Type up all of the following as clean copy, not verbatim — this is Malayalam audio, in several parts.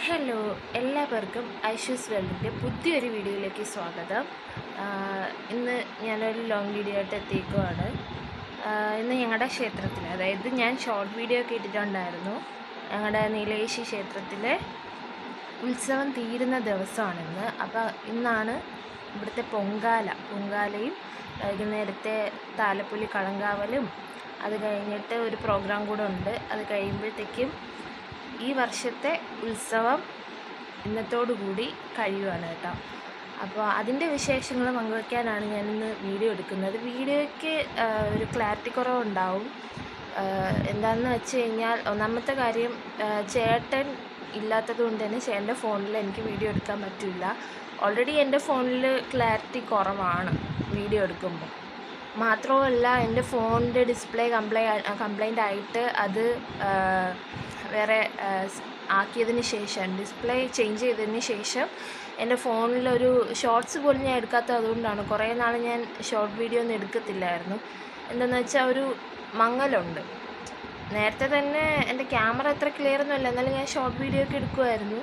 ഹലോ, എല്ലാവർക്കും ഐഷൂസ് വേൾഡിൻ്റെ പുതിയൊരു വീഡിയോയിലേക്ക് സ്വാഗതം. ഇന്ന് ഞാനൊരു ലോങ് വീഡിയോ ആയിട്ട് എത്തിക്കുകയാണ്. ഇന്ന് ഞങ്ങളുടെ ക്ഷേത്രത്തിൽ, അതായത് ഞാൻ ഷോർട്ട് വീഡിയോ ഒക്കെ ഇട്ടിട്ടുണ്ടായിരുന്നു. ഞങ്ങളുടെ നീലേശ്വരി ക്ഷേത്രത്തിലെ ഉത്സവം തീരുന്ന ദിവസമാണിന്ന്. അപ്പോൾ ഇന്നാണ് ഇവിടുത്തെ പൊങ്കാലയും വൈകുന്നേരത്തെ താലപ്പൊലി കളങ്കാവലും അത് കഴിഞ്ഞിട്ട് ഒരു പ്രോഗ്രാം കൂടെ ഉണ്ട്. അത് കഴിയുമ്പോഴത്തേക്കും ഈ വർഷത്തെ ഉത്സവം ഇന്നത്തോടുകൂടി കഴിയുവാണ് കേട്ടോ. അപ്പോൾ അതിൻ്റെ വിശേഷങ്ങൾ പങ്കുവയ്ക്കാനാണ് ഞാനിന്ന് വീഡിയോ എടുക്കുന്നത്. വീഡിയോയ്ക്ക് ഒരു ക്ലാരിറ്റി കുറവുണ്ടാവും. എന്താണെന്ന് വെച്ച് കഴിഞ്ഞാൽ, ഒന്നാമത്തെ കാര്യം, ചേട്ടൻ ഇല്ലാത്തത് കൊണ്ട് തന്നെ ചേട്ടൻ്റെ ഫോണിൽ എനിക്ക് വീഡിയോ എടുക്കാൻ പറ്റില്ല. ഓൾറെഡി എൻ്റെ ഫോണിൽ ക്ലാരിറ്റി കുറവാണ് വീഡിയോ എടുക്കുമ്പോൾ. മാത്രമല്ല, എൻ്റെ ഫോണിൻ്റെ ഡിസ്പ്ലേ കംപ്ലൈൻ്റ് ആയിട്ട് അത് വേറെ ആക്കിയതിന് ശേഷം, ഡിസ്പ്ലേ ചേഞ്ച് ചെയ്തതിന് ശേഷം എൻ്റെ ഫോണിലൊരു ഷോർട്സ് പോലും ഞാൻ എടുക്കാത്തത് അതുകൊണ്ടാണ്. കുറേ നാൾ ഞാൻ ഷോർട്ട് വീഡിയോ ഒന്നും എടുക്കത്തില്ലായിരുന്നു. എന്താണെന്ന് വെച്ചാൽ ഒരു മങ്ങലുണ്ട്. നേരത്തെ തന്നെ എൻ്റെ ക്യാമറ അത്ര ക്ലിയർ ഒന്നുമല്ല, എന്നാലും ഞാൻ ഷോർട്ട് വീഡിയോ ഒക്കെ എടുക്കുമായിരുന്നു.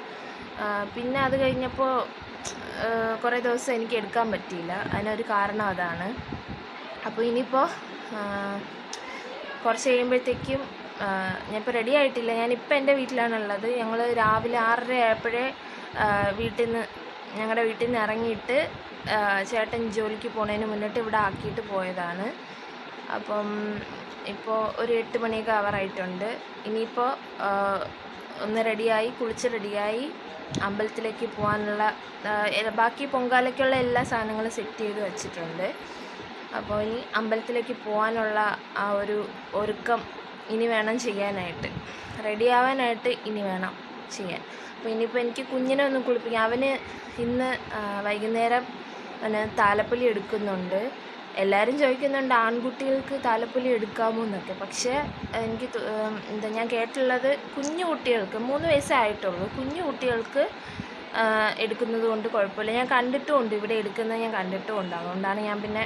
പിന്നെ അത് കഴിഞ്ഞപ്പോൾ കുറേ ദിവസം എനിക്ക് എടുക്കാൻ പറ്റിയില്ല. അതിനൊരു കാരണം അതാണ്. അപ്പോൾ ഇനിയിപ്പോൾ കുറച്ച് കഴിയുമ്പോഴത്തേക്കും, ഞാനിപ്പോൾ റെഡി ആയിട്ടില്ല. ഞാനിപ്പോൾ എൻ്റെ വീട്ടിലാണുള്ളത്. ഞങ്ങൾ രാവിലെ 6:30 ആയപ്പോഴേ ഞങ്ങളുടെ വീട്ടിൽ നിന്ന് ഇറങ്ങിയിട്ട് ചേട്ടൻ ജോലിക്ക് പോകുന്നതിന് മുന്നിട്ട് ഇവിടെ ആക്കിയിട്ട് പോയതാണ്. അപ്പം ഇപ്പോൾ ഒരു 8 മണിയൊക്കെ ആവാറായിട്ടുണ്ട്. ഇനിയിപ്പോൾ ഒന്ന് റെഡിയായി, കുളിച്ച് റെഡിയായി അമ്പലത്തിലേക്ക് പോകാനുള്ള ബാക്കി പൊങ്കാലയ്ക്കുള്ള എല്ലാ സാധനങ്ങളും സെറ്റ് ചെയ്ത് വച്ചിട്ടുണ്ട്. അപ്പോൾ ഇനി അമ്പലത്തിലേക്ക് പോകാനുള്ള ആ ഒരു ഒരുക്കം ഇനി വേണം ചെയ്യാനായിട്ട്, റെഡിയാവാനായിട്ട് ഇനി വേണം ചെയ്യാൻ. അപ്പോൾ ഇനിയിപ്പോൾ എനിക്ക് കുഞ്ഞിനെ ഒന്ന് കുളിപ്പിക്കാം. അവന് ഇന്ന് വൈകുന്നേരം താലപ്പൊലി എടുക്കുന്നുണ്ട്. എല്ലാവരും ചോദിക്കുന്നുണ്ട് ആൺകുട്ടികൾക്ക് താലപ്പൊലി എടുക്കാമോ എന്നൊക്കെ. പക്ഷേ എനിക്ക് ഞാൻ കേട്ടുള്ളത് കുഞ്ഞു കുട്ടികൾക്ക്, 3 വയസ്സേ ആയിട്ടുള്ളൂ, കുഞ്ഞു കുട്ടികൾക്ക് എടുക്കുന്നത് കൊണ്ട് കുഴപ്പമില്ല. ഞാൻ കണ്ടിട്ടുമുണ്ട്, ഇവിടെ എടുക്കുന്നത് ഞാൻ കണ്ടിട്ടുമുണ്ട്. അതുകൊണ്ടാണ് ഞാൻ പിന്നെ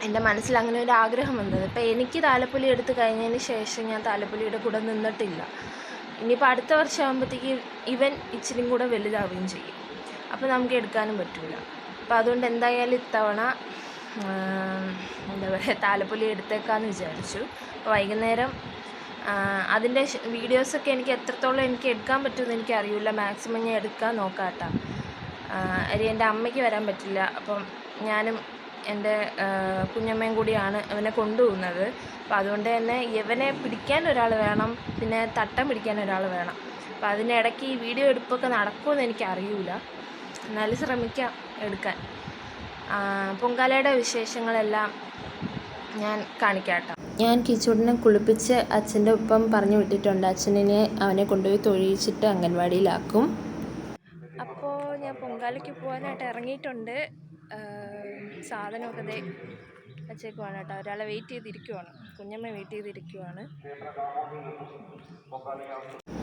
എൻ്റെ മനസ്സിൽ അങ്ങനെ ഒരു ആഗ്രഹം വന്നത്. ഇപ്പോൾ എനിക്ക് താലപ്പൊലി എടുത്ത് കഴിഞ്ഞതിന് ശേഷം ഞാൻ താലപ്പൊലിയുടെ കൂടെ നിന്നിട്ടില്ല. ഇനിയിപ്പോൾ അടുത്ത വർഷം ആകുമ്പോഴത്തേക്ക് ഇവൻ ഇച്ചിരി കൂടെ വലുതാവുകയും ചെയ്യും. അപ്പോൾ നമുക്ക് എടുക്കാനും പറ്റില്ല. അപ്പോൾ അതുകൊണ്ട് എന്തായാലും ഇത്തവണ എന്താ പറയുക, താലപ്പൊലി എടുത്തേക്കാമെന്ന് വിചാരിച്ചു. അപ്പോൾ വൈകുന്നേരം അതിൻ്റെ വീഡിയോസൊക്കെ എനിക്ക് എത്രത്തോളം എനിക്ക് എടുക്കാൻ പറ്റുമെന്ന് എനിക്കറിയില്ല. മാക്സിമം ഞാൻ എടുക്കാൻ നോക്കാം കേട്ടോ. എൻ്റെ അമ്മയ്ക്ക് വരാൻ പറ്റില്ല. അപ്പം ഞാനും എൻ്റെ കുഞ്ഞമ്മയും കൂടിയാണ് ഇവനെ കൊണ്ടുപോകുന്നത്. അപ്പോൾ അതുകൊണ്ട് തന്നെ ഇവനെ പിടിക്കാൻ ഒരാൾ വേണം, പിന്നെ തട്ടം പിടിക്കാൻ ഒരാൾ വേണം. അപ്പോൾ അതിനിടയ്ക്ക് ഈ വീഡിയോ എടുപ്പൊക്കെ നടക്കുമെന്ന് എനിക്കറിയില്ല. എന്നാലും ശ്രമിക്കാം എടുക്കാൻ. പൊങ്കാലയുടെ വിശേഷങ്ങളെല്ലാം ഞാൻ കാണിക്കാം കേട്ടോ. ഞാൻ കിച്ചൂടിനെ കുളിപ്പിച്ച് അച്ഛൻ്റെ ഒപ്പം പറഞ്ഞു വിട്ടിട്ടുണ്ട്. അച്ഛനെ അവനെ കൊണ്ടുപോയി തൊഴിയിച്ചിട്ട് അംഗൻവാടിയിലാക്കും. അപ്പോൾ ഞാൻ പൊങ്കാലയ്ക്ക് പോകാനായിട്ട് ഇറങ്ങിയിട്ടുണ്ട്. സാധനമൊക്കെ വച്ചേക്കുവാണ് കേട്ടോ. ഒരാളെ വെയിറ്റ് ചെയ്തിരിക്കുവാണ്, കുഞ്ഞമ്മ വെയിറ്റ് ചെയ്തിരിക്കുവാണ്.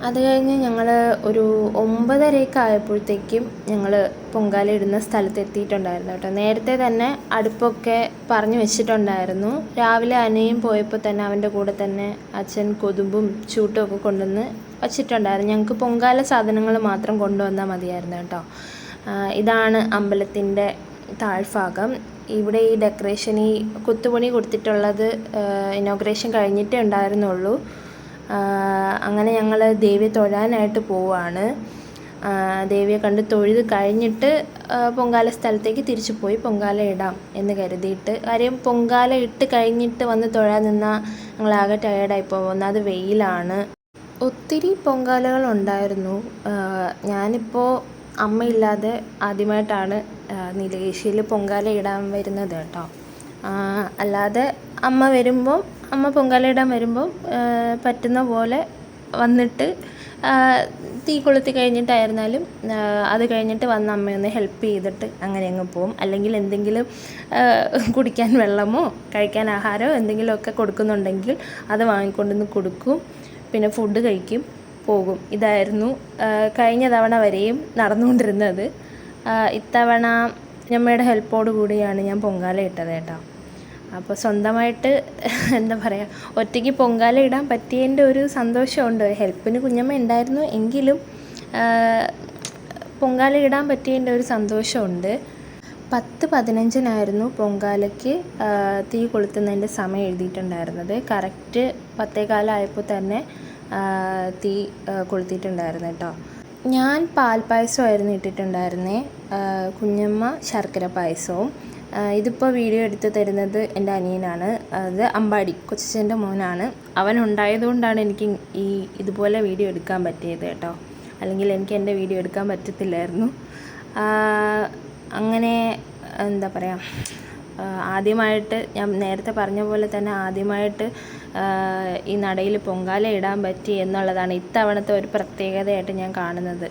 അത് കഴിഞ്ഞ് ഞങ്ങൾ ഒരു 9:30 ആയപ്പോഴത്തേക്കും ഞങ്ങൾ പൊങ്കാല ഇടുന്ന സ്ഥലത്ത് എത്തിയിട്ടുണ്ടായിരുന്നു കേട്ടോ. നേരത്തെ തന്നെ അടുപ്പൊക്കെ പറഞ്ഞു വെച്ചിട്ടുണ്ടായിരുന്നു. രാവിലെ അനയും പോയപ്പോൾ തന്നെ അവൻ്റെ കൂടെ തന്നെ അച്ഛൻ കൊതുമ്പും ചൂട്ടും ഒക്കെ കൊണ്ടുവന്ന് വച്ചിട്ടുണ്ടായിരുന്നു. ഞങ്ങൾക്ക് പൊങ്കാല സാധനങ്ങൾ മാത്രം കൊണ്ടുവന്നാൽ മതിയായിരുന്നു കേട്ടോ. ഇതാണ് അമ്പലത്തിൻ്റെ താഴ്ഭാഗം. ഇവിടെ ഈ ഡെക്കറേഷൻ, ഈ കുത്തുപണി കൊടുത്തിട്ടുള്ളത് ഇനോഗ്രേഷൻ കഴിഞ്ഞിട്ടേ ഉണ്ടായിരുന്നുള്ളൂ. അങ്ങനെ ഞങ്ങൾ ദേവിയെ തൊഴാനായിട്ട് പോവുകയാണ്. ദേവിയെ കണ്ട് തൊഴുത് കഴിഞ്ഞിട്ട് പൊങ്കാല സ്ഥലത്തേക്ക് തിരിച്ചു പോയി പൊങ്കാല ഇടാം എന്ന് കരുതിയിട്ട്. കാര്യം പൊങ്കാല ഇട്ട് കഴിഞ്ഞിട്ട് വന്ന് തൊഴാൻ നിന്നാൽ ഞങ്ങളാകെ ടയേർഡായി പോകുന്നത്. അത് വെയിലാണ്. ഒത്തിരി പൊങ്കാലകളുണ്ടായിരുന്നു. ഞാനിപ്പോൾ അമ്മയില്ലാതെ ആദ്യമായിട്ടാണ് നീലകേശിയിൽ പൊങ്കാല ഇടാൻ വരുന്നത് കേട്ടോ. അല്ലാതെ അമ്മ പൊങ്കാല ഇടാൻ വരുമ്പോൾ പറ്റുന്ന പോലെ വന്നിട്ട് തീ കൊളുത്തി കഴിഞ്ഞിട്ടായിരുന്നാലും അത് കഴിഞ്ഞിട്ട് വന്ന് അമ്മയൊന്ന് ഹെൽപ്പ് ചെയ്തിട്ട് അങ്ങനെ അങ്ങ് പോവും. അല്ലെങ്കിൽ എന്തെങ്കിലും കുടിക്കാൻ വെള്ളമോ കഴിക്കാൻ ആഹാരമോ എന്തെങ്കിലുമൊക്കെ കൊടുക്കുന്നുണ്ടെങ്കിൽ അത് വാങ്ങിക്കൊണ്ടുവന്ന് കൊടുക്കും. പിന്നെ ഫുഡ് കഴിക്കും, പോകും. ഇതായിരുന്നു കഴിഞ്ഞ തവണ വരെയും നടന്നുകൊണ്ടിരുന്നത്. ഇത്തവണ അമ്മയുടെ ഹെൽപ്പോട് കൂടിയാണ് ഞാൻ പൊങ്കാല ഇട്ടത് കേട്ടോ. അപ്പോൾ സ്വന്തമായിട്ട് എന്താ പറയുക, ഒറ്റയ്ക്ക് പൊങ്കാല ഇടാൻ പറ്റിയതിൻ്റെ ഒരു സന്തോഷമുണ്ട്. ഹെൽപ്പിന് കുഞ്ഞമ്മ ഉണ്ടായിരുന്നു എങ്കിലും പൊങ്കാല ഇടാൻ പറ്റിയതിൻ്റെ ഒരു സന്തോഷമുണ്ട്. 10:15 പൊങ്കാലയ്ക്ക് തീ കൊളുത്തുന്നതിൻ്റെ സമയം എഴുതിയിട്ടുണ്ടായിരുന്നത്. കറക്റ്റ് 10:15 ആയപ്പോൾ തന്നെ തീ കൊളുത്തിയിട്ടുണ്ടായിരുന്നു കേട്ടോ. ഞാൻ പാൽപ്പായസമായിരുന്നു ഇട്ടിട്ടുണ്ടായിരുന്നേ, കുഞ്ഞമ്മ ശർക്കര പായസവും. ഇതിപ്പോൾ വീഡിയോ എടുത്ത് തരുന്നത് എൻ്റെ അനിയനാണ്. അത് അമ്പാടി കൊച്ചച്ഛൻ്റെ മോനാണ്. അവൻ ഉണ്ടായതുകൊണ്ടാണ് എനിക്ക് ഇതുപോലെ വീഡിയോ എടുക്കാൻ പറ്റിയത് കേട്ടോ. അല്ലെങ്കിൽ എനിക്ക് എൻ്റെ വീഡിയോ എടുക്കാൻ പറ്റത്തില്ലായിരുന്നു. അങ്ങനെ എന്താ പറയുക, ആദ്യമായിട്ട് ഞാൻ നേരത്തെ പറഞ്ഞ പോലെ തന്നെ ആദ്യമായിട്ട് ഈ നടയിൽ പൊങ്കാല ഇടാൻ പറ്റി എന്നുള്ളതാണ് ഇത്തവണത്തെ ഒരു പ്രത്യേകതയായിട്ട് ഞാൻ കാണുന്നത്.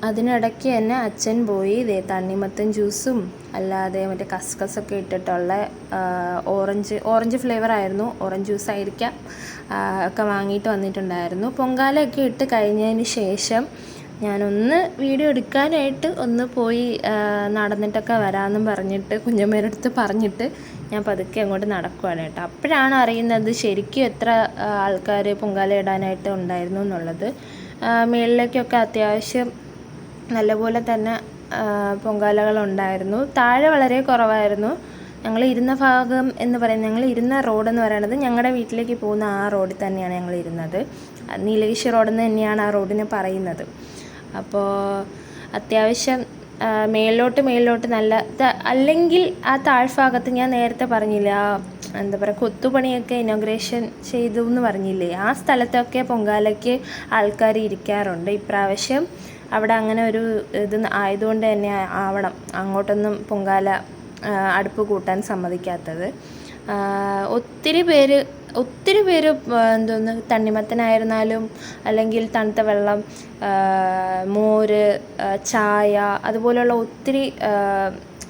അതിനിടയ്ക്ക് തന്നെ അച്ഛൻ പോയി തണ്ണിമത്തൻ ജ്യൂസും അല്ലാതെ മറ്റേ കസ്കസൊക്കെ ഇട്ടിട്ടുള്ള ഓറഞ്ച് ഫ്ലേവർ ആയിരുന്നു, ഓറഞ്ച് ജ്യൂസ് ആയിരിക്കാം, ഒക്കെ വാങ്ങിയിട്ട് വന്നിട്ടുണ്ടായിരുന്നു. പൊങ്കാലയൊക്കെ ഇട്ട് കഴിഞ്ഞതിന് ശേഷം ഞാനൊന്ന് വീഡിയോ എടുക്കാനായിട്ട് ഒന്ന് പോയി നടന്നിട്ടൊക്കെ വരാമെന്നും പറഞ്ഞിട്ട് കുഞ്ഞമ്മേരുടെ അടുത്ത് പറഞ്ഞിട്ട് ഞാൻ പതുക്കെ അങ്ങോട്ട് നടക്കുവാണ് കേട്ടോ. അപ്പോഴാണ് അറിയുന്നത് ശരിക്കും എത്ര ആൾക്കാർ പൊങ്കാല ഇടാനായിട്ട് ഉണ്ടായിരുന്നു എന്നുള്ളത്. മുകളിലേക്കൊക്കെ അത്യാവശ്യം നല്ലപോലെ തന്നെ പൊങ്കാലകളുണ്ടായിരുന്നു. താഴെ വളരെ കുറവായിരുന്നു. ഞങ്ങൾ ഇരുന്ന ഭാഗം എന്ന് പറയുന്നത്, ഞങ്ങൾ ഇരുന്ന റോഡെന്ന് പറയുന്നത് ഞങ്ങളുടെ വീട്ടിലേക്ക് പോകുന്ന ആ റോഡിൽ തന്നെയാണ് ഞങ്ങൾ ഇരുന്നത്. നീലഗിരി റോഡെന്ന് തന്നെയാണ് ആ റോഡിന് പറയുന്നത്. അപ്പോൾ അത്യാവശ്യം മേളിലോട്ട് നല്ല അല്ലെങ്കിൽ ആ താഴ്ഭാഗത്ത് ഞാൻ നേരത്തെ പറഞ്ഞില്ലേ, ആ എന്താ പറയുക കൊത്തുപണിയൊക്കെ ഇനോഗ്രേഷൻ ചെയ്തു എന്ന് പറഞ്ഞില്ലേ, ആ സ്ഥലത്തൊക്കെ പൊങ്കാലയ്ക്ക് ആൾക്കാർ ഇരിക്കാറുണ്ട്. ഇപ്രാവശ്യം അവിടെ അങ്ങനെ ഒരു ഇത് ആയതുകൊണ്ട് തന്നെ ആവണം അങ്ങോട്ടൊന്നും പൊങ്കാല അടുപ്പ് കൂട്ടാൻ സമ്മതിക്കാത്തത്. ഒത്തിരി പേര് എന്തോന്ന് തണ്ണിമത്തനായിരുന്നാലും അല്ലെങ്കിൽ തണുത്ത വെള്ളം, മോര്, ചായ, അതുപോലെയുള്ള ഒത്തിരി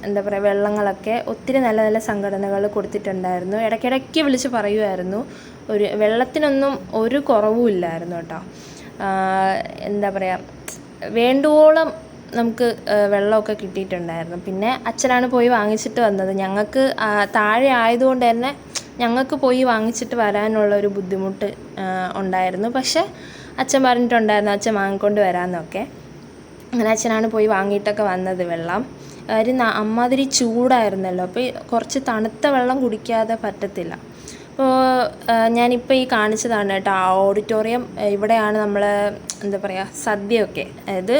എന്താ പറയുക വെള്ളങ്ങളൊക്കെ ഒത്തിരി നല്ല നല്ല സംഘടനകൾ കൊടുത്തിട്ടുണ്ടായിരുന്നു. ഇടയ്ക്കിടയ്ക്ക് വിളിച്ച് പറയുമായിരുന്നു, വെള്ളത്തിനൊന്നും ഒരു കുറവുമില്ലായിരുന്നു കേട്ടോ. എന്താ പറയുക, വേണ്ടുവോളം നമുക്ക് വെള്ളമൊക്കെ കിട്ടിയിട്ടുണ്ടായിരുന്നു. പിന്നെ അച്ഛനാണ് പോയി വാങ്ങിച്ചിട്ട് വന്നത്. ഞങ്ങൾക്ക് താഴെ ആയതുകൊണ്ട് തന്നെ ഞങ്ങൾക്ക് പോയി വാങ്ങിച്ചിട്ട് വരാനുള്ള ഒരു ബുദ്ധിമുട്ട് ഉണ്ടായിരുന്നു. പക്ഷേ അച്ഛൻ പറഞ്ഞിട്ടുണ്ടായിരുന്നു അച്ഛൻ വാങ്ങിക്കൊണ്ട് വരാമെന്നൊക്കെ. അങ്ങനെ അച്ഛനാണ് പോയി വാങ്ങിയിട്ടൊക്കെ വന്നത് വെള്ളം. അമ്മാതിരി ചൂടായിരുന്നല്ലോ, അപ്പോൾ കുറച്ച് തണുത്ത വെള്ളം കുടിക്കാതെ പറ്റത്തില്ല. അപ്പോൾ ഞാനിപ്പോൾ ഈ കാണിച്ചതാണ് കേട്ടോ ആ ഓഡിറ്റോറിയം. ഇവിടെയാണ് നമ്മൾ എന്താ പറയുക സദ്യയൊക്കെ, അതായത്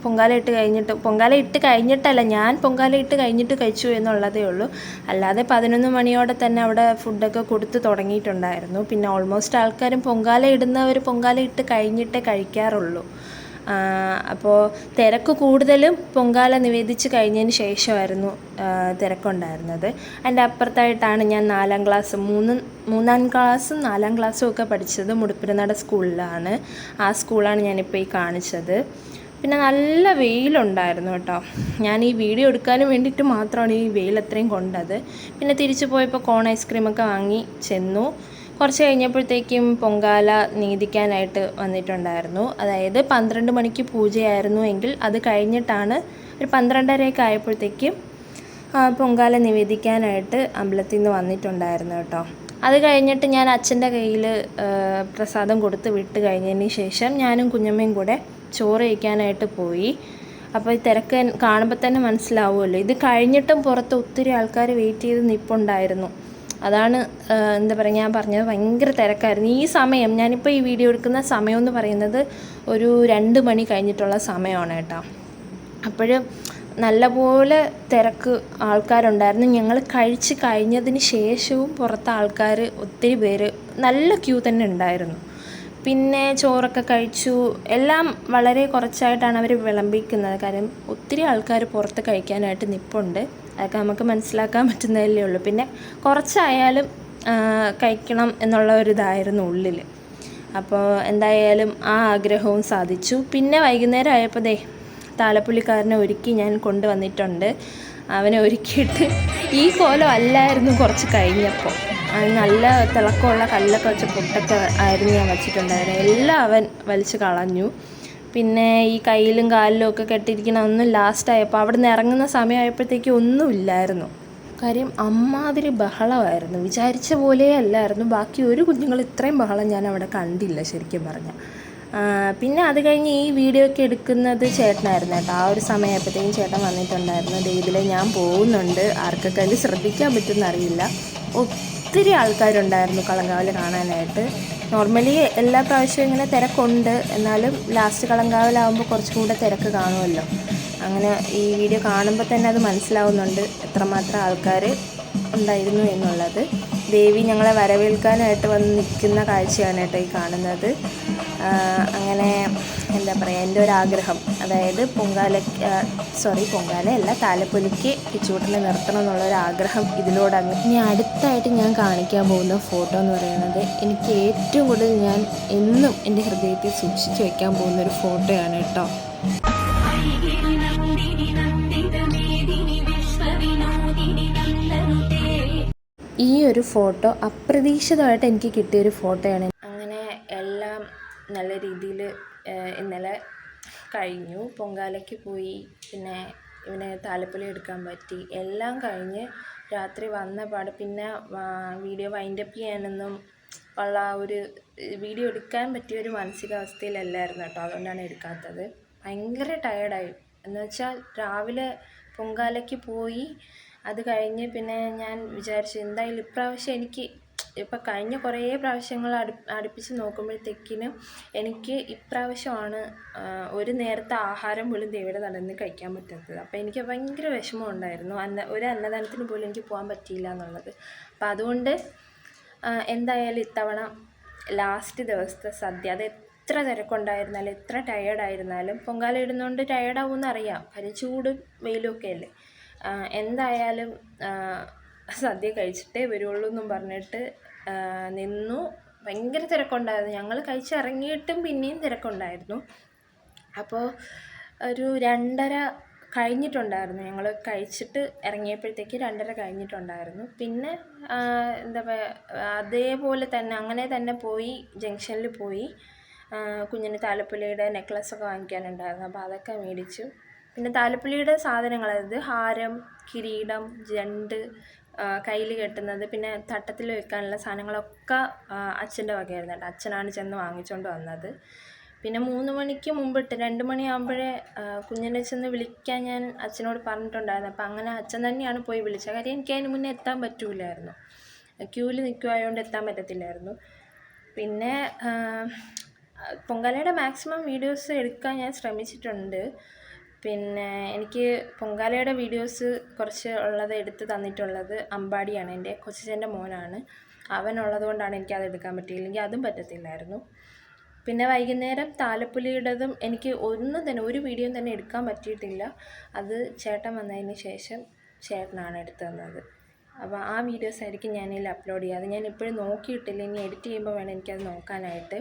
പൊങ്കാല ഇട്ട് കഴിഞ്ഞിട്ടല്ല, ഞാൻ പൊങ്കാല ഇട്ട് കഴിഞ്ഞിട്ട് കഴിച്ചു എന്നുള്ളതേ ഉള്ളൂ. അല്ലാതെ 11 മണിയോടെ തന്നെ അവിടെ ഫുഡൊക്കെ കൊടുത്ത് തുടങ്ങിയിട്ടുണ്ടായിരുന്നു. പിന്നെ ഓൾമോസ്റ്റ് ആൾക്കാരും പൊങ്കാല ഇട്ട് കഴിഞ്ഞിട്ടേ കഴിക്കാറുള്ളൂ. അപ്പോൾ തിരക്ക് കൂടുതലും പൊങ്കാല നിവേദിച്ച് കഴിഞ്ഞതിന് ശേഷമായിരുന്നു തിരക്കുണ്ടായിരുന്നത്. അതിൻ്റെ അപ്പുറത്തായിട്ടാണ് ഞാൻ 4ാം ക്ലാസ്സും 3ാം ക്ലാസ്സും 4ാം ക്ലാസ്സും ഒക്കെ പഠിച്ചത് മുടിപ്പിലനട സ്കൂളിലാണ്. ആ സ്കൂളാണ് ഞാനിപ്പോൾ ഈ കാണിച്ചത്. പിന്നെ നല്ല വെയിലുണ്ടായിരുന്നു കേട്ടോ. ഞാൻ ഈ വീഡിയോ എടുക്കാനും വേണ്ടിയിട്ട് മാത്രമാണ് ഈ വെയിൽ അത്രയും കൊണ്ടത്. പിന്നെ തിരിച്ചു പോയപ്പോൾ കോൺ ഐസ്ക്രീമൊക്കെ വാങ്ങി ചെന്നു. കുറച്ച് കഴിഞ്ഞപ്പോഴത്തേക്കും പൊങ്കാല നീതിക്കാനായിട്ട് വന്നിട്ടുണ്ടായിരുന്നു. അതായത് 12 മണിക്ക് പൂജയായിരുന്നു എങ്കിൽ അത് കഴിഞ്ഞിട്ടാണ് ഒരു 12:30 ആയപ്പോഴത്തേക്കും പൊങ്കാല നിവേദിക്കാനായിട്ട് അമ്പലത്തിൽ നിന്ന് വന്നിട്ടുണ്ടായിരുന്നു കേട്ടോ. അത് കഴിഞ്ഞിട്ട് ഞാൻ അച്ഛൻ്റെ കയ്യിൽ പ്രസാദം കൊടുത്ത് വിട്ട് കഴിഞ്ഞതിന് ശേഷം ഞാനും കുഞ്ഞമ്മയും കൂടെ ചോറ് കഴിക്കാനായിട്ട് പോയി. അപ്പോൾ ഈ തിരക്ക് കാണുമ്പോൾ തന്നെ മനസ്സിലാവുമല്ലോ. ഇത് കഴിഞ്ഞിട്ടും പുറത്ത് ഒത്തിരി ആൾക്കാർ വെയിറ്റ് ചെയ്ത് നിൽപ്പുണ്ടായിരുന്നു. അതാണ് എന്താ പറയുക, ഞാൻ പറഞ്ഞത് ഭയങ്കര തിരക്കായിരുന്നു. ഈ സമയം ഞാനിപ്പോൾ ഈ വീഡിയോ എടുക്കുന്ന സമയം എന്ന് പറയുന്നത് ഒരു 2 മണി കഴിഞ്ഞിട്ടുള്ള സമയമാണ് കേട്ടോ. അപ്പോഴും നല്ലപോലെ തിരക്ക് ആൾക്കാരുണ്ടായിരുന്നു. ഞങ്ങൾ കഴിച്ച് കഴിഞ്ഞതിന് ശേഷവും പുറത്ത് ആൾക്കാർ ഒത്തിരി പേര് നല്ല ക്യൂ തന്നെ ഉണ്ടായിരുന്നു. പിന്നെ ചോറൊക്കെ കഴിച്ചു. എല്ലാം വളരെ കുറച്ചായിട്ടാണ് അവർ വിളമ്പിക്കുന്നത്. കാര്യം ഒത്തിരി ആൾക്കാർ പുറത്ത് കഴിക്കാനായിട്ട് നിൽപ്പുണ്ട്. അതൊക്കെ നമുക്ക് മനസ്സിലാക്കാൻ പറ്റുന്നതല്ലേ ഉള്ളൂ. പിന്നെ കുറച്ചായാലും കഴിക്കണം എന്നുള്ള ഒരിതായിരുന്നു ഉള്ളിൽ. അപ്പോൾ എന്തായാലും ആ ആഗ്രഹവും സാധിച്ചു. പിന്നെ വൈകുന്നേരം ആയപ്പോൾ താലപ്പൊലിക്കാരനെ ഒരുക്കി ഞാൻ കൊണ്ടുവന്നിട്ടുണ്ട്. അവനെ ഒരുക്കിയിട്ട് ഈ കോലം അല്ലായിരുന്നു കുറച്ച് കഴിഞ്ഞപ്പോൾ. നല്ല തിളക്കമുള്ള കല്ലൊക്കെ വെച്ച പൊട്ടൊക്കെ ആയിരുന്നു ഞാൻ വച്ചിട്ടുണ്ടായിരുന്നത്. എല്ലാം അവൻ വലിച്ച് കളഞ്ഞു. പിന്നെ ഈ കയ്യിലും കാലിലും ഒക്കെ കെട്ടിയിരിക്കണ ഒന്നും ലാസ്റ്റായപ്പോൾ അവിടെ നിന്ന് ഇറങ്ങുന്ന സമയമായപ്പോഴത്തേക്കും ഒന്നുമില്ലായിരുന്നു. കാര്യം അമ്മാതിരി ബഹളമായിരുന്നു. വിചാരിച്ച പോലെ അല്ലായിരുന്നു. ബാക്കി ഒരു കുഞ്ഞുങ്ങൾ ഇത്രയും ബഹളം ഞാൻ അവിടെ കണ്ടില്ല ശരിക്കും പറഞ്ഞാൽ. പിന്നെ അത് കഴിഞ്ഞ് ഈ വീഡിയോ ഒക്കെ എടുക്കുന്നത് ചേട്ടനായിരുന്നു കേട്ടോ. ആ ഒരു സമയമായപ്പോഴത്തേക്കും ചേട്ടൻ വന്നിട്ടുണ്ടായിരുന്നു. ഇതിൽ ഞാൻ പോകുന്നുണ്ട്, ആർക്കൊക്കെ അതിൽ ശ്രദ്ധിക്കാൻ പറ്റുമെന്ന് അറിയില്ല. ഒത്തിരി ആൾക്കാരുണ്ടായിരുന്നു കളങ്കാവൽ കാണാനായിട്ട്. നോർമലി എല്ലാ പ്രാവശ്യവും ഇങ്ങനെ തിരക്കുണ്ട്, എന്നാലും ലാസ്റ്റ് കളങ്കാവലാകുമ്പോൾ കുറച്ചും കൂടെ തിരക്ക് കാണുമല്ലോ. അങ്ങനെ ഈ വീഡിയോ കാണുമ്പോൾ തന്നെ അത് മനസ്സിലാവുന്നുണ്ട് എത്രമാത്രം ആൾക്കാർ ഉണ്ടായിരുന്നു എന്നുള്ളത്. ദേവി ഞങ്ങളെ വരവേൽക്കാനായിട്ട് വന്ന് നിൽക്കുന്ന കാഴ്ചയാണ് കേട്ടോ ഈ കാണുന്നത്. അങ്ങനെ എന്താ പറയുക, എൻ്റെ ഒരാഗ്രഹം, അതായത് പൊങ്കാലയല്ല, താലപ്പൊലിക്ക് കിച്ചൂട്ടനെ നിർത്തണം എന്നുള്ളൊരാഗ്രഹം ഇതിലൂടെ ഇനി അടുത്തായിട്ട് ഞാൻ കാണിക്കാൻ പോകുന്ന ഫോട്ടോ എന്ന് പറയുന്നത് എനിക്ക് ഏറ്റവും കൂടുതൽ ഞാൻ എന്നും എൻ്റെ ഹൃദയത്തിൽ സൂക്ഷിച്ചു വയ്ക്കാൻ പോകുന്നൊരു ഫോട്ടോയാണ് കേട്ടോ. ഈ ഒരു ഫോട്ടോ അപ്രതീക്ഷിതമായിട്ട് എനിക്ക് കിട്ടിയൊരു ഫോട്ടോയാണ്. അങ്ങനെ എല്ലാം നല്ല രീതിയിൽ ഇന്നലെ കഴിഞ്ഞു. പൊങ്കാലയ്ക്ക് പോയി, പിന്നെ ഇവനെ താലപ്പൊലി എടുക്കാൻ പറ്റി, എല്ലാം കഴിഞ്ഞ് രാത്രി വന്ന പാട് പിന്നെ വീഡിയോ വൈൻഡപ്പ് ചെയ്യാനൊന്നും ഉള്ള ഒരു വീഡിയോ എടുക്കാൻ പറ്റിയ ഒരു മാനസികാവസ്ഥയിലല്ലായിരുന്നു കേട്ടോ. അതുകൊണ്ടാണ് എടുക്കാത്തത്. ഭയങ്കര ടയേർഡായി. എന്ന് വെച്ചാൽ രാവിലെ പൊങ്കാലയ്ക്ക് പോയി, അത് കഴിഞ്ഞ് പിന്നെ ഞാൻ വിചാരിച്ചു എന്തായാലും ഇപ്രാവശ്യം എനിക്ക് ഇപ്പം കഴിഞ്ഞ കുറേ പ്രാവശ്യങ്ങൾ അടുപ്പിച്ച് നോക്കുമ്പോഴത്തേക്കിനും എനിക്ക് ഇപ്രാവശ്യമാണ് ഒരു നേരത്തെ ആഹാരം പോലും ദേവിയുടെ നടന്ന് കഴിക്കാൻ പറ്റാത്തത്. അപ്പോൾ എനിക്ക് ഭയങ്കര വിഷമം ഉണ്ടായിരുന്നു. ഒരു അന്നദാനത്തിന് പോലും എനിക്ക് പോകാൻ പറ്റിയില്ല എന്നുള്ളത്. അപ്പോൾ അതുകൊണ്ട് എന്തായാലും ഇത്തവണ ലാസ്റ്റ് ദിവസത്തെ സദ്യ, അത് എത്ര തിരക്കുണ്ടായിരുന്നാലും എത്ര ടയേർഡായിരുന്നാലും, പൊങ്കാല ഇടുന്നതുകൊണ്ട് ടയേർഡാവുമെന്ന് അറിയാം, കാര്യം ചൂടും വെയിലും ഒക്കെ അല്ലേ, എന്തായാലും സദ്യ കഴിച്ചിട്ടേ വരുള്ളൂ എന്നും പറഞ്ഞിട്ട് നിന്നു. ഭയങ്കര തിരക്കുണ്ടായിരുന്നു. ഞങ്ങൾ കഴിച്ചിറങ്ങിയിട്ടും പിന്നെയും തിരക്കുണ്ടായിരുന്നു. അപ്പോൾ ഒരു 2:30 കഴിഞ്ഞിട്ടുണ്ടായിരുന്നു. ഞങ്ങൾ കഴിച്ചിട്ട് ഇറങ്ങിയപ്പോഴത്തേക്ക് 2:30 കഴിഞ്ഞിട്ടുണ്ടായിരുന്നു. പിന്നെ എന്താ പറയുക, അതേപോലെ തന്നെ അങ്ങനെ തന്നെ പോയി ജംഗ്ഷനിൽ പോയി കുഞ്ഞിന് താലപ്പൊലിയുടെ നെക്ലസ്സൊക്കെ വാങ്ങിക്കാനുണ്ടായിരുന്നു. അപ്പോൾ അതൊക്കെ മേടിച്ചു. പിന്നെ താലപ്പൊലിയുടെ സാധനങ്ങൾ, അതായത് ഹാരം, കിരീടം, ജണ്ട്, കയ്യിൽ കെട്ടുന്നത്, പിന്നെ തട്ടത്തിൽ വെക്കാനുള്ള സാധനങ്ങളൊക്കെ അച്ഛൻ്റെ വകയായിരുന്നു കേട്ടോ. അച്ഛനാണ് ചെന്ന് വാങ്ങിച്ചുകൊണ്ട് വന്നത്. പിന്നെ 3 മണിക്ക് മുമ്പിട്ട് 2 മണിയാകുമ്പോഴേ കുഞ്ഞിനെ ചെന്ന് വിളിക്കാൻ ഞാൻ അച്ഛനോട് പറഞ്ഞിട്ടുണ്ടായിരുന്നു. അപ്പോൾ അങ്ങനെ അച്ഛൻ തന്നെയാണ് പോയി വിളിച്ചത്. കാര്യം എനിക്ക് അതിന് മുന്നേ എത്താൻ പറ്റൂലായിരുന്നു, ക്യൂവിൽ നിൽക്കുമായതുകൊണ്ട് എത്താൻ പറ്റത്തില്ലായിരുന്നു. പിന്നെ പൊങ്കാലയുടെ മാക്സിമം വീഡിയോസ് എടുക്കാൻ ഞാൻ ശ്രമിച്ചിട്ടുണ്ട്. പിന്നെ എനിക്ക് പൊങ്കാലയുടെ വീഡിയോസ് കുറച്ച് ഉള്ളത് എടുത്ത് തന്നിട്ടുള്ളത് അമ്പാടിയാണ്, എൻ്റെ കൊച്ചച്ഛൻ്റെ മോനാണ്. അവനുള്ളത് കൊണ്ടാണ് എനിക്കത് എടുക്കാൻ പറ്റിയില്ലെങ്കിൽ അതും പറ്റത്തില്ലായിരുന്നു. പിന്നെ വൈകുന്നേരം താലപ്പൊലിയുടേതും എനിക്ക് ഒരു വീഡിയോ തന്നെ എടുക്കാൻ പറ്റിയിട്ടില്ല. അത് ചേട്ടൻ വന്നതിന് ശേഷം ചേട്ടനാണ് എടുത്തു തന്നത്. അപ്പോൾ ആ വീഡിയോസ് ആയിരിക്കും ഞാനിതിൽ അപ്ലോഡ് ചെയ്യുക. അത് ഞാൻ ഇപ്പോഴും നോക്കിയിട്ടില്ല, ഇനി എഡിറ്റ് ചെയ്യുമ്പോൾ വേണം എനിക്കത് നോക്കാനായിട്ട്.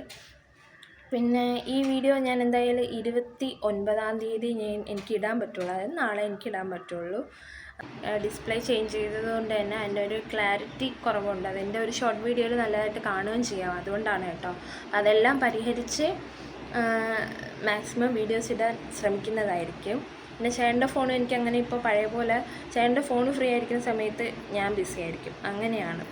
പിന്നെ ഈ വീഡിയോ ഞാൻ എന്തായാലും 29-ാം തീയതി എനിക്ക് ഇടാൻ പറ്റുള്ളൂ, അതായത് നാളെ എനിക്ക് ഇടാൻ പറ്റുള്ളൂ. ഡിസ്പ്ലേ ചേഞ്ച് ചെയ്തതുകൊണ്ട് തന്നെ അതിൻ്റെ ഒരു ക്ലാരിറ്റി കുറവുണ്ട്. അതിൻ്റെ ഒരു ഷോർട്ട് വീഡിയോയിൽ നല്ലതായിട്ട് കാണുകയും ചെയ്യാം, അതുകൊണ്ടാണ് കേട്ടോ. അതെല്ലാം പരിഹരിച്ച് മാക്സിമം വീഡിയോസ് ഇടാൻ ശ്രമിക്കുന്നതായിരിക്കും. പിന്നെ ചേട്ടൻ്റെ ഫോണും എനിക്ക് അങ്ങനെ ഇപ്പോൾ പഴയ പോലെ, ചേട്ടൻ്റെ ഫോൺ ഫ്രീ ആയിരിക്കുന്ന സമയത്ത് ഞാൻ ബിസി ആയിരിക്കും, അങ്ങനെയാണ്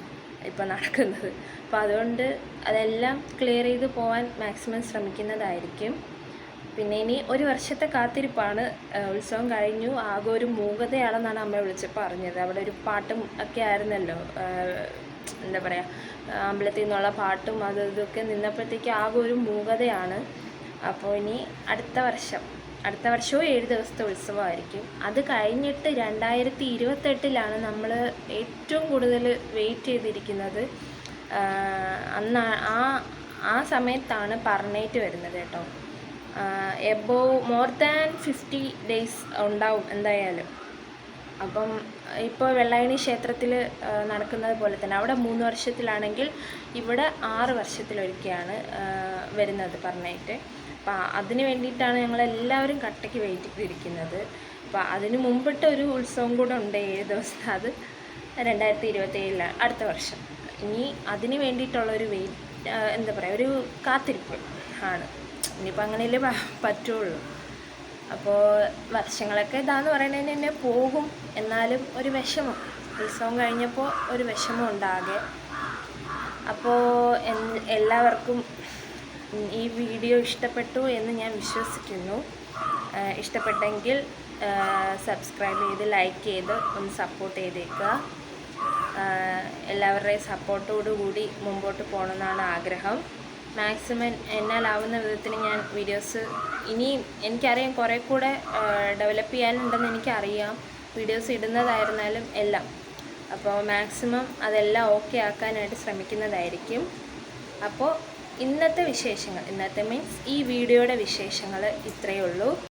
ഇപ്പോൾ നടക്കുന്നത്. അപ്പോൾ അതുകൊണ്ട് അതെല്ലാം ക്ലിയർ ചെയ്ത് പോകാൻ മാക്സിമം ശ്രമിക്കുന്നതായിരിക്കും. പിന്നെ ഇനി ഒരു വർഷത്തെ കാത്തിരിപ്പാണ്. ഉത്സവം കഴിഞ്ഞു, ആകെ ഒരു മൂകതയാണെന്നാണ് അമ്മ വിളിച്ചപ്പോൾ അറിഞ്ഞത്. അവിടെ ഒരു പാട്ടും ഒക്കെ ആയിരുന്നല്ലോ, എന്താ പറയുക, അമ്പലത്തിൽ നിന്നുള്ള പാട്ടും ഇതൊക്കെ നിന്നപ്പോഴത്തേക്ക് ആകെ ഒരു മൂകതയാണ്. അപ്പോൾ ഇനി അടുത്ത വർഷവും 7 ദിവസത്തെ ഉത്സവമായിരിക്കും. അത് കഴിഞ്ഞിട്ട് 2028 നമ്മൾ ഏറ്റവും കൂടുതൽ വെയിറ്റ് ചെയ്തിരിക്കുന്നത്. അന്ന് ആ സമയത്താണ് പറനേറ്റ് വരുന്നത് കേട്ടോ. മോർ ദാൻ 50 days ഉണ്ടാവും എന്തായാലും. അപ്പം ഇപ്പോൾ വെള്ളായണി ക്ഷേത്രത്തിൽ നടക്കുന്നത് പോലെ തന്നെ അവിടെ 3 വർഷത്തിലാണെങ്കിൽ ഇവിടെ 6 വർഷത്തിലൊരിക്കലാണ് വരുന്നത് പറനേറ്റ്. അപ്പോൾ അതിന് വേണ്ടിയിട്ടാണ് ഞങ്ങളെല്ലാവരും കട്ടയ്ക്ക് വെയിറ്റ് ചെയ്തിരിക്കുന്നത്. അപ്പോൾ അതിന് മുമ്പിട്ട് ഒരു ഉത്സവം കൂടെ ഉണ്ട് 7 ദിവസത്തെ, അത് 2027 അടുത്ത വർഷം. ഇനി അതിന് വേണ്ടിയിട്ടുള്ളൊരു എന്താ പറയുക, ഒരു കാത്തിരിപ്പ് ആണ്. ഇനിയിപ്പോൾ അങ്ങനെയല്ലേ പറ്റുള്ളൂ. അപ്പോൾ വർഷങ്ങളൊക്കെ ഇതാന്ന് പറയുന്നതിന് തന്നെ പോകും, എന്നാലും ഒരു വിഷമം, ഉത്സവം കഴിഞ്ഞപ്പോൾ ഒരു വിഷമം ഉണ്ടാകെ. അപ്പോൾ എല്ലാവർക്കും ഈ വീഡിയോ ഇഷ്ടപ്പെട്ടു എന്ന് ഞാൻ വിശ്വസിക്കുന്നു. ഇഷ്ടപ്പെട്ടെങ്കിൽ സബ്സ്ക്രൈബ് ചെയ്ത് ലൈക്ക് ചെയ്ത് ഒന്ന് സപ്പോർട്ട് ചെയ്തേക്കുക. എല്ലാവരുടെയും സപ്പോർട്ടോടുകൂടി മുമ്പോട്ട് പോകണമെന്നാണ് ആഗ്രഹം. മാക്സിമം എന്നാലാവുന്ന വിധത്തിൽ ഞാൻ വീഡിയോസ് ഇനിയും എനിക്കറിയാം കുറേ കൂടെ ഡെവലപ്പ് ചെയ്യാനുണ്ടെന്ന് എനിക്കറിയാം, വീഡിയോസ് ഇടുന്നതായിരുന്നാലും എല്ലാം. അപ്പോൾ മാക്സിമം അതെല്ലാം ഓക്കെ ആക്കാനായിട്ട് ശ്രമിക്കുന്നതായിരിക്കും. അപ്പോൾ ഇന്നത്തെ മീൻസ് ഈ വീഡിയോയുടെ വിശേഷങ്ങൾ ഇത്രയേ ഉള്ളൂ.